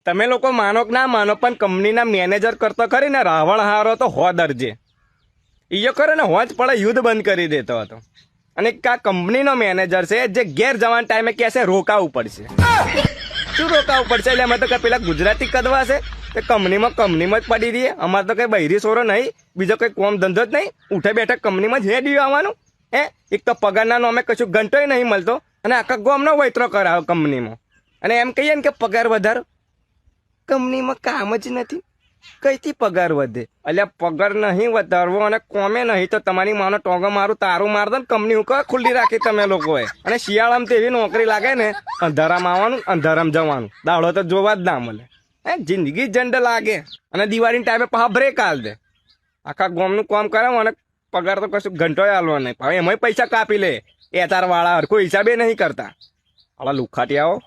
તમે લોકો માનો કે ના માનો પણ કંપનીના મેનેજર કરતો ખરી ને રાવણ હારો તો હો દરજે ઈયો કરે ને હોજ પડે યુદ્ધ બંધ કરી દેતો હતો. અને આ કંપનીનો મેનેજર છે જે ઘેર જવાના ટાઈમે કહેશે રોકાવું પડશે. શું રોકાવું પડશે? એટલે અમે તો કઈ પેલા ગુજરાતી કદવા છે તે કંપનીમાં જ પડી રહીએ. અમારે તો કઈ બૈરી સોરો નહીં, બીજો કઈ કોમ ધંધો જ નહીં. ઉઠે બેઠે કંપનીમાં જ હેડી આવવાનું. એક તો પગારના નામે કશું ઘંટોય નહીં મળતો અને આખા ગોમનો વૈતરો કરાવે કંપનીમાં. અને એમ કહીએ ને કે પગાર વધારો, કંપનીમાં કામ જ નથી, કઈથી પગાર વધે? અલ્યા પગાર નહીં વધારવો અને કોમે નહીં તો તમારી માનો ટોગો મારું તારું માર દો ને કંપની હું ખુલ્લી રાખી તમે લોકોએ. અને શિયાળામાં તો એવી નોકરી લાગે ને, અંધારામાં આવવાનું અંધારામાં જવાનું, દાડો તો જોવા જ ના મળે. જિંદગી જંડ લાગે. અને દિવાળીના ટાઈમે પાછા બ્રેક હાલ દે. આખા ગોમનું કામ કરાવો અને પગાર તો કશું ઘંટોય હાલવા નહીં. હવે એમાંય પૈસા કાપી લે. એ તાર વાળા હરખો હિસાબે નહીં કરતા. આલા લુખાટી આવો.